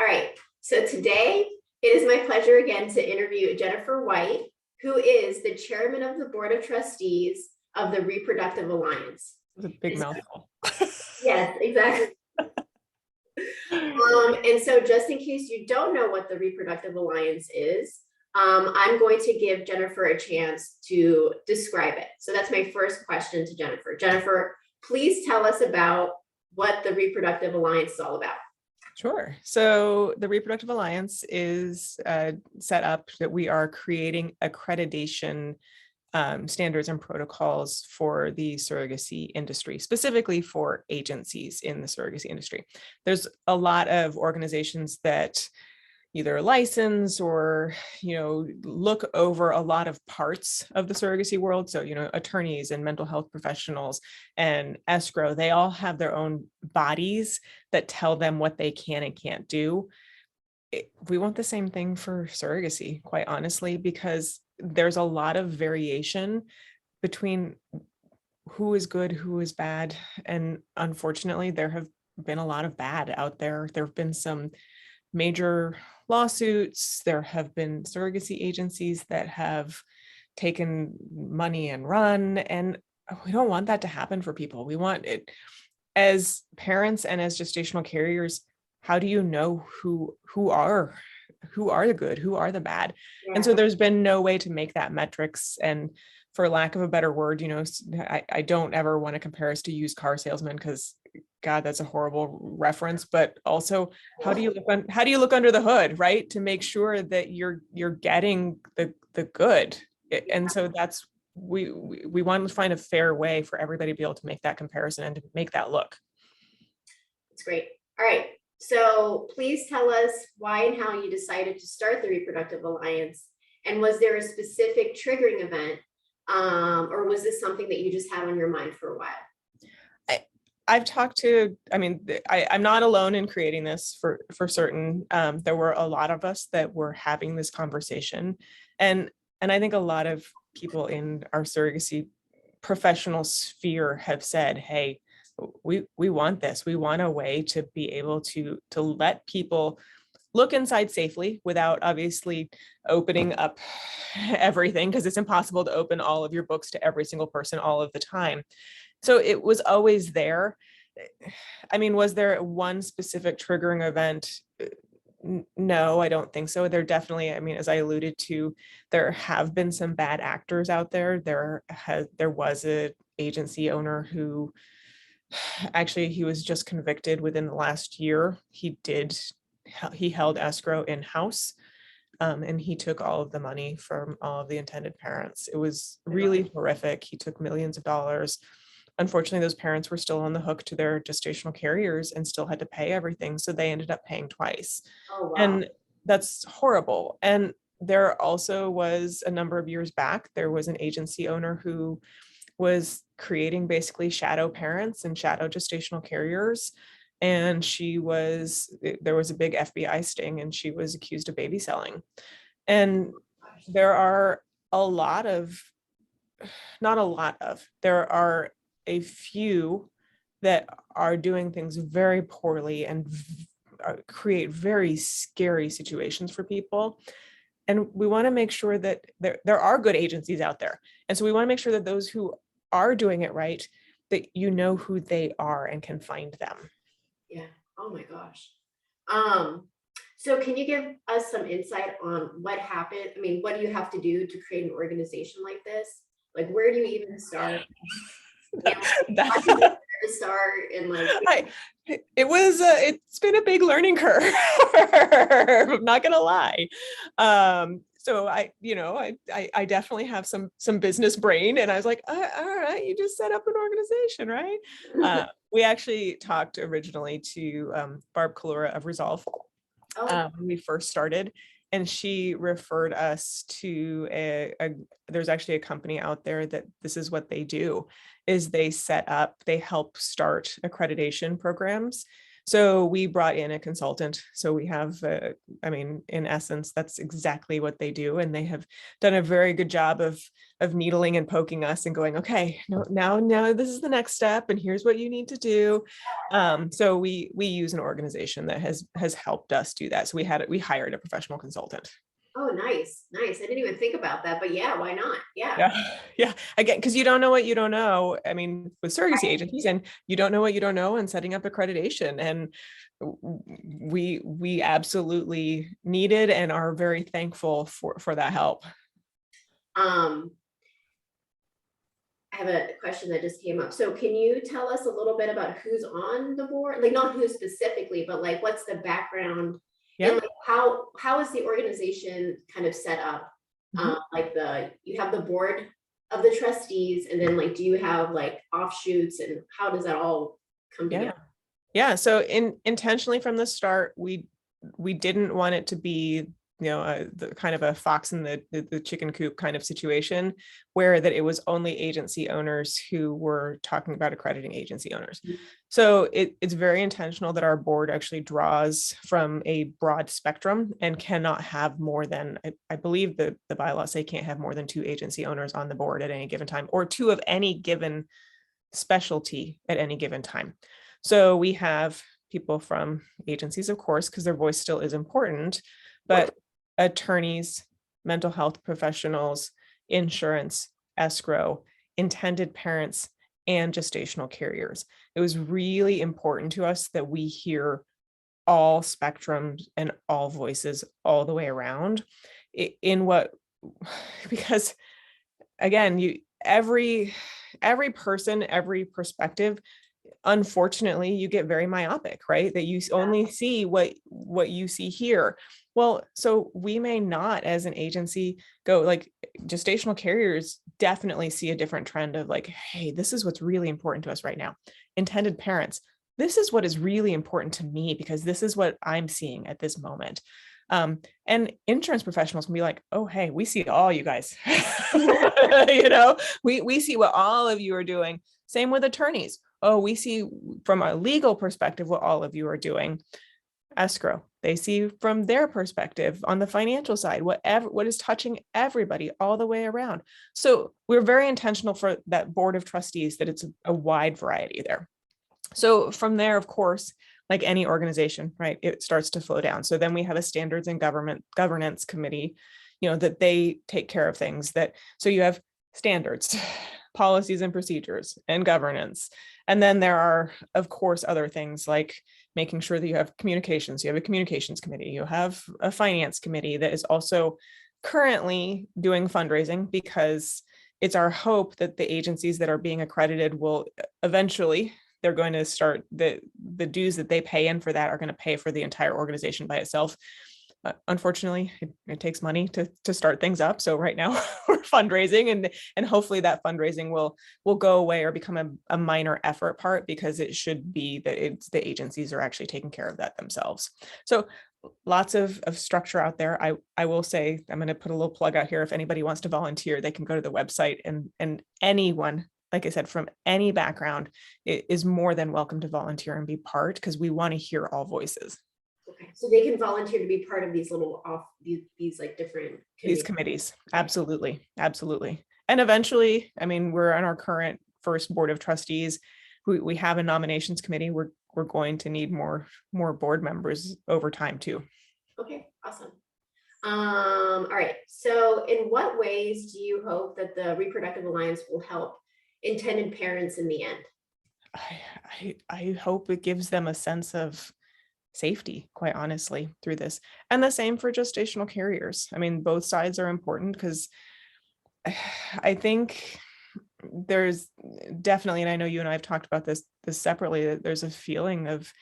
right. So today it is my pleasure again to interview Jennifer White, who is the chairman of the board of trustees of the Reproductive Alliance. It's a big mouthful. Yes, exactly. And so just in case you don't know what the Reproductive Alliance is, I'm going to give Jennifer a chance to describe it. So that's my first question to Jennifer. Jennifer, please tell us about what the Reproductive Alliance is all about. Sure. So the Reproductive Alliance is set up that we are creating accreditation standards and protocols for the surrogacy industry, specifically for agencies in the surrogacy industry. There's a lot of organizations that either license or, look over a lot of parts of the surrogacy world. So, attorneys and mental health professionals and escrow, they all have their own bodies that tell them what they can and can't do. We want the same thing for surrogacy, quite honestly, because there's a lot of variation between who is good, who is bad. And unfortunately, there have been a lot of bad out there. There have been some major lawsuits. There have been surrogacy agencies that have taken money and run, and we don't want that to happen for people. We want it as parents and as gestational carriers. How do you know who are the good, who are the bad? Yeah. And so there's been no way to make that metrics. And for lack of a better word, I don't ever want to compare us to used car salesmen, because God, that's a horrible reference. But also, how do you look under the hood, right, to make sure that you're getting the good? And so that's we want to find a fair way for everybody to be able to make that comparison and to make that look. That's great. All right. So please tell us why and how you decided to start the Reproductive Alliance, and was there a specific triggering event, or was this something that you just had on your mind for a while? I've talked to, I'm not alone in creating this for certain. There were a lot of us that were having this conversation. And I think a lot of people in our surrogacy professional sphere have said, hey, we want this. We want a way to be able to let people look inside safely without obviously opening up everything, because it's impossible to open all of your books to every single person all of the time. So it was always there. Was there one specific triggering event? No, I don't think so. There definitely, as I alluded to, there have been some bad actors out there. There was an agency owner who actually, he was just convicted within the last year. He held escrow in-house. And he took all of the money from all of the intended parents. It was really horrific. He took millions of dollars. Unfortunately, those parents were still on the hook to their gestational carriers and still had to pay everything. So they ended up paying twice. Oh, wow. And that's horrible. And there also was, a number of years back, there was an agency owner who was creating basically shadow parents and shadow gestational carriers. And there was a big FBI sting, and she was accused of baby selling. And there are there are a few that are doing things very poorly and create very scary situations for people. And we want to make sure that there are good agencies out there. And so we want to make sure that those who are doing it right, that you know who they are and can find them. Yeah. Oh my gosh. So can you give us some insight on what happened? What do you have to do to create an organization like this? Like, where do you even start? It's been a big learning curve. I'm not gonna lie. So I definitely have some business brain, and I was like, all right, you just set up an organization, right? We actually talked originally to Barb Kalura of Resolve when we first started, and she referred us to there's actually a company out there that this is what they do, is they help start accreditation programs. So we brought in a consultant. So we have, I mean, in essence, that's exactly what they do. And they have done a very good job of needling and poking us and going, okay, no, now this is the next step. And here's what you need to do. So we use an organization that has helped us do that. So we hired a professional consultant. Oh, nice, nice. I didn't even think about that, but yeah, why not? Yeah. Yeah. Again, because you don't know what you don't know. I mean, with surrogacy agencies, and you don't know what you don't know, and setting up accreditation. And we absolutely needed and are very thankful for that help. Um, I have a question that just came up. So can you tell us a little bit about who's on the board? Like not who specifically, but like what's the background Yeah. and like how is the organization kind of set up? Like you have the board of the trustees, and then like do you have like offshoots, and how does that all come Yeah. together? Yeah. So intentionally from the start, we didn't want it to be, the kind of a fox in the chicken coop kind of situation, where that it was only agency owners who were talking about accrediting agency owners. So it's very intentional that our board actually draws from a broad spectrum and cannot have more than, I believe the bylaws say can't have more than 2 agency owners on the board at any given time, or 2 of any given specialty at any given time. So we have people from agencies, of course, because their voice still is important, but attorneys, mental health professionals, insurance, escrow, intended parents, and gestational carriers. It was really important to us that we hear all spectrums and all voices all the way around in what, because again, every person, every perspective, unfortunately, you get very myopic, right? That you only see what you see here. Well, so we may not, as an agency, go like gestational carriers definitely see a different trend of like, hey, this is what's really important to us right now. Intended parents, this is what is really important to me because this is what I'm seeing at this moment. And insurance professionals can be like, oh, hey, we see all you guys, we see what all of you are doing. Same with attorneys. Oh, we see from a legal perspective what all of you are doing. Escrow, they see from their perspective on the financial side, what is touching everybody all the way around. So we're very intentional for that board of trustees that it's a wide variety there. So from there, of course, like any organization, right, it starts to flow down. So then we have a standards and governance committee, that they take care of things so you have standards, policies and procedures, and governance. And then there are, of course, other things like making sure that you have communications. You have a communications committee, you have a finance committee that is also currently doing fundraising, because it's our hope that the agencies that are being accredited will eventually, they're going to start the dues that they pay in for that are going to pay for the entire organization by itself. Unfortunately, it takes money to start things up. So right now we're fundraising, and hopefully that fundraising will go away or become a minor effort part, because it should be that it's the agencies are actually taking care of that themselves. So lots of structure out there. I will say, I'm going to put a little plug out here. If anybody wants to volunteer, they can go to the website, and anyone, like I said, from any background is more than welcome to volunteer and be part, because we want to hear all voices. Okay, so they can volunteer to be part of these little these like different These committees. Absolutely. Absolutely. And eventually, I mean, we're on our current first board of trustees. We have a nominations committee. We're going to need more board members over time too. Okay, awesome. All right. So in what ways do you hope that the Reproductive Alliance will help intended parents in the end? I hope it gives them a sense of safety, quite honestly, through this. And the same for gestational carriers. I mean, both sides are important, because I think there's definitely, and I know you and I have talked about this separately, that there's a feeling of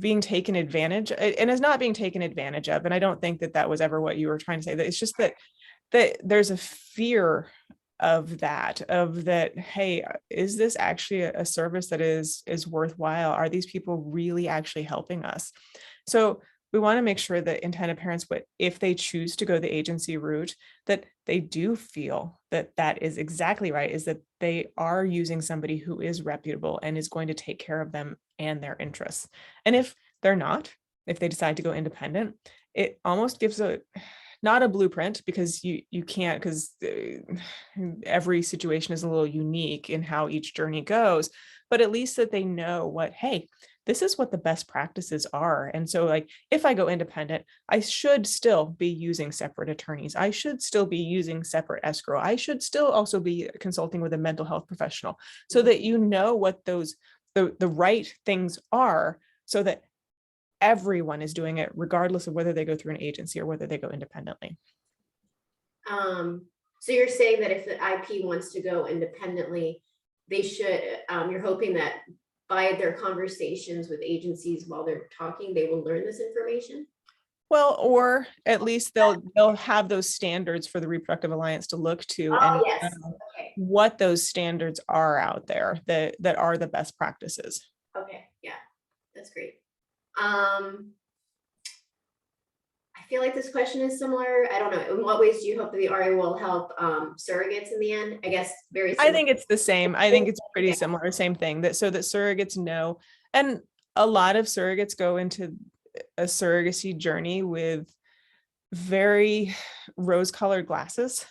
being taken advantage, and is not being taken advantage of. And I don't think that was ever what you were trying to say. That it's just that there's a fear of that, hey, is this actually a service that is worthwhile? Are these people really actually helping us? So we want to make sure that intended parents, but if they choose to go the agency route, that they do feel that that is exactly right, is that they are using somebody who is reputable and is going to take care of them and their interests. And if they're not, if they decide to go independent, it almost gives a not a blueprint, because you can't, because every situation is a little unique in how each journey goes, but at least that they know what, hey, this is what the best practices are. And so, like, if I go independent, I should still be using separate attorneys. I should still be using separate escrow. I should still also be consulting with a mental health professional, so that you know what those the right things are, so that everyone is doing it, regardless of whether they go through an agency or whether they go independently. So you're saying that if the IP wants to go independently, they should, you're hoping that by their conversations with agencies while they're talking, they will learn this information? Well, or at least they'll have those standards for the Reproductive Alliance to look to, and Oh, yes, okay, what those standards are out there that are the best practices. okay, yeah, that's great. I feel like this question is similar. I don't know. In what ways do you hope that the RA will help surrogates in the end? I guess very I similar. think it's the same. I think it's pretty similar, same thing, that so that surrogates know, and a lot of surrogates go into a surrogacy journey with very rose-colored glasses,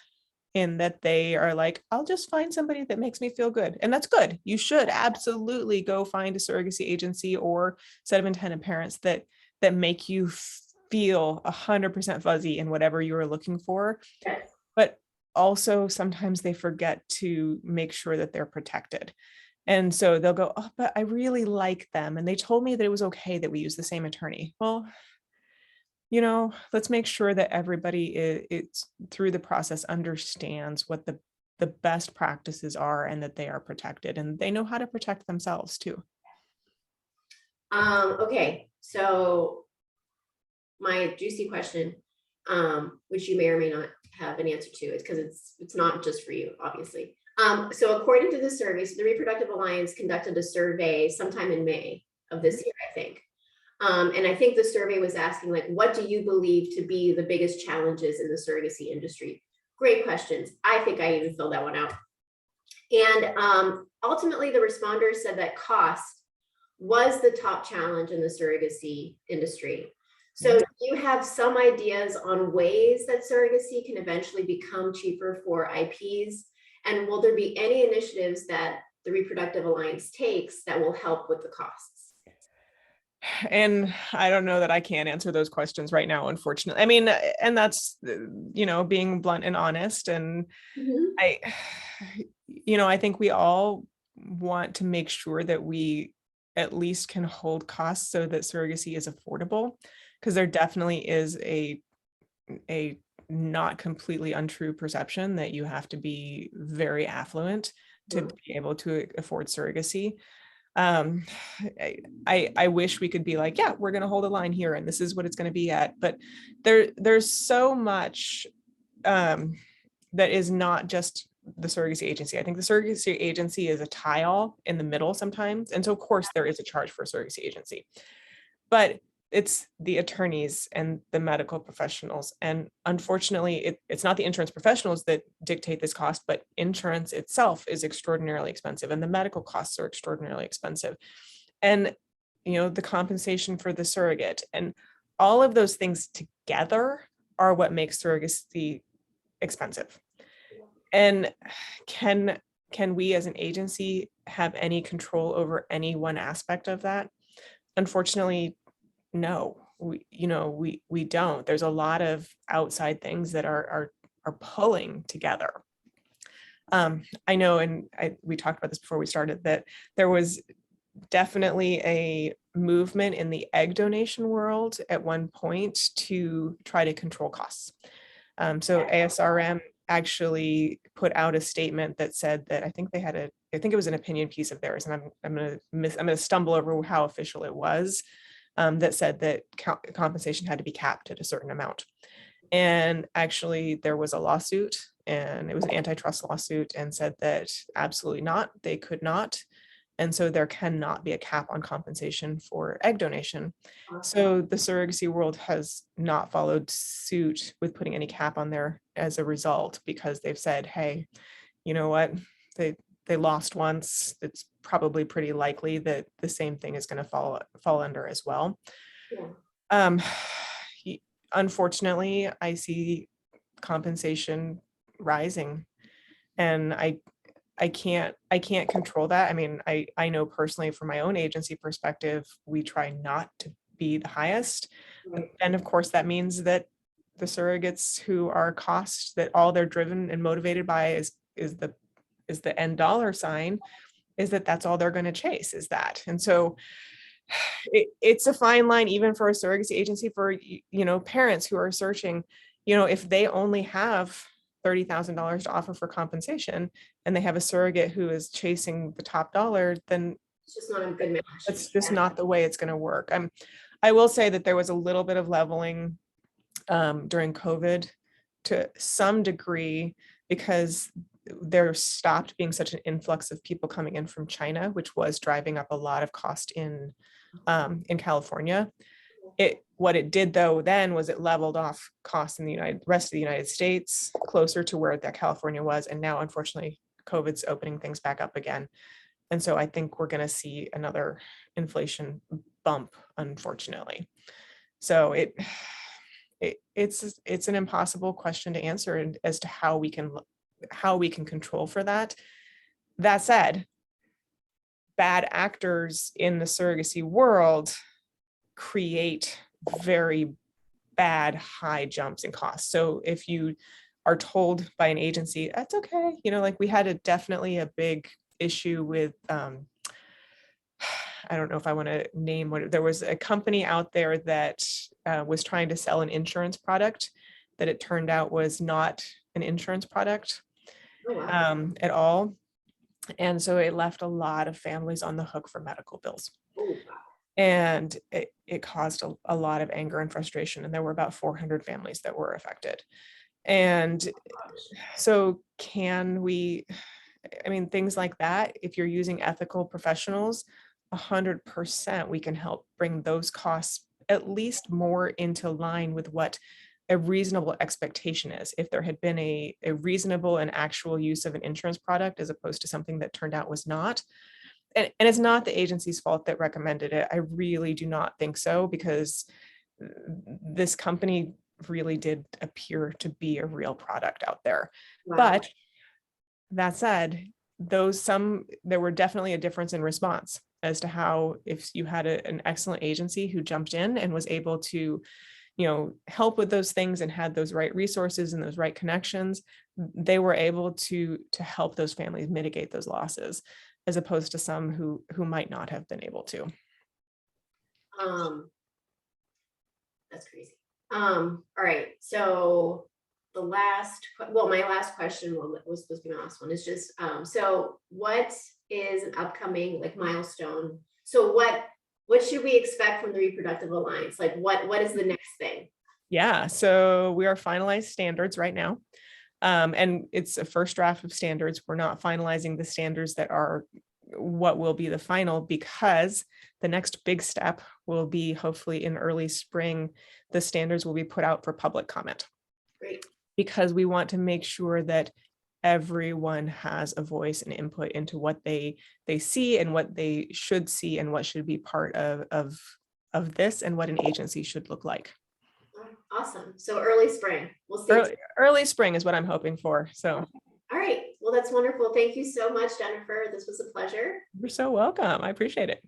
in that they are like, I'll just find somebody that makes me feel good. And that's good. You should absolutely go find a surrogacy agency or set of intended parents that make you feel 100% fuzzy in whatever you are looking for. Yes. But also sometimes they forget to make sure that they're protected. And so they'll go, oh, but I really like them, and they told me that it was okay that we use the same attorney. Well, let's make sure that everybody it's through the process understands what the best practices are, and that they are protected and they know how to protect themselves too. Okay, so my juicy question, which you may or may not have an answer to, is because it's not just for you, obviously. So according to the survey, so the Reproductive Alliance conducted a survey sometime in May of this year, I think. And I think the survey was asking, like, what do you believe to be the biggest challenges in the surrogacy industry? Great questions. I think I even filled that one out. And ultimately, the responders said that cost was the top challenge in the surrogacy industry. So do you have some ideas on ways that surrogacy can eventually become cheaper for IPs? And will there be any initiatives that the Reproductive Alliance takes that will help with the costs? And I don't know that I can answer those questions right now, unfortunately. I mean, and that's, being blunt and honest. And I think we all want to make sure that we at least can hold costs so that surrogacy is affordable, because there definitely is a not completely untrue perception that you have to be very affluent to be able to afford surrogacy. I wish we could be like, yeah, we're going to hold a line here and this is what it's going to be at, but there's so much that is not just the surrogacy agency. I think the surrogacy agency is a tie-all in the middle sometimes, and so of course there is a charge for a surrogacy agency, but it's the attorneys and the medical professionals. And unfortunately, it's not the insurance professionals that dictate this cost, but insurance itself is extraordinarily expensive, and the medical costs are extraordinarily expensive. And, the compensation for the surrogate and all of those things together are what makes surrogacy expensive. And can we as an agency have any control over any one aspect of that? Unfortunately, no, we don't. There's a lot of outside things that are pulling together. I know, and we talked about this before we started, that there was definitely a movement in the egg donation world at one point to try to control costs. So ASRM actually put out a statement that said that I think it was an opinion piece of theirs, and I'm going to stumble over how official it was. That said that compensation had to be capped at a certain amount. And actually there was a lawsuit, and it was an antitrust lawsuit, and said that absolutely not, they could not. And so there cannot be a cap on compensation for egg donation. Awesome. So the surrogacy world has not followed suit with putting any cap on there as a result, because they've said, hey, you know what, they lost once. It's probably pretty likely that the same thing is going to fall under as well. Yeah. Unfortunately, I see compensation rising, and I can't control that. I mean, I know personally from my own agency perspective, we try not to be the highest. Right. And of course, that means that the surrogates who are cost, that all they're driven and motivated by is the end dollar sign, is that's all they're going to chase, is that. And so it's a fine line, even for a surrogacy agency, for, you know, parents who are searching, you know, if they only have $30,000 to offer for compensation and they have a surrogate who is chasing the top dollar, then It's just not a good match. that's just not the way it's going to work. I will say that there was a little bit of leveling during COVID to some degree, because there stopped being such an influx of people coming in from China, which was driving up a lot of cost in California. What it did though then was it leveled off costs in the rest of the United States closer to where that California was. And now, unfortunately, COVID's opening things back up again. And so I think we're going to see another inflation bump, unfortunately. So it's an impossible question to answer as to how we can control for that. That said, bad actors in the surrogacy world create very bad high jumps in costs. So if you are told by an agency, that's okay, you know, like we had definitely a big issue with I don't know if I want to name what, there was a company out there that was trying to sell an insurance product that it turned out was not an insurance product at all. And so it left a lot of families on the hook for medical bills. And it caused a lot of anger and frustration. And there were about 400 families that were affected. And so can we, I mean, things like that, if you're using ethical professionals, 100% we can help bring those costs at least more into line with what a reasonable expectation is. If there had been a reasonable and actual use of an insurance product as opposed to something that turned out was not. And it's not the agency's fault that recommended it. I really do not think so, because this company really did appear to be a real product out there. Wow. But that said, there were definitely a difference in response as to how, if you had an excellent agency who jumped in and was able to, you know, help with those things and had those right resources and those right connections, they were able to help those families mitigate those losses, as opposed to some who might not have been able to. That's crazy. All right. So my last question was supposed to be my last one, is just, so what is an upcoming like milestone? So what should we expect from the Reproductive Alliance? Like what is the next thing? Yeah, so we are finalized standards right now. And it's a first draft of standards. We're not finalizing the standards that are what will be the final, because the next big step will be hopefully in early spring. The standards will be put out for public comment. Great. Because we want to make sure that everyone has a voice and input into what they see and what they should see and what should be part of this and what an agency should look like. Awesome. So early spring. We'll see. Early spring is what I'm hoping for. So. All right. Well, that's wonderful. Thank you so much, Jennifer. This was a pleasure. You're so welcome. I appreciate it.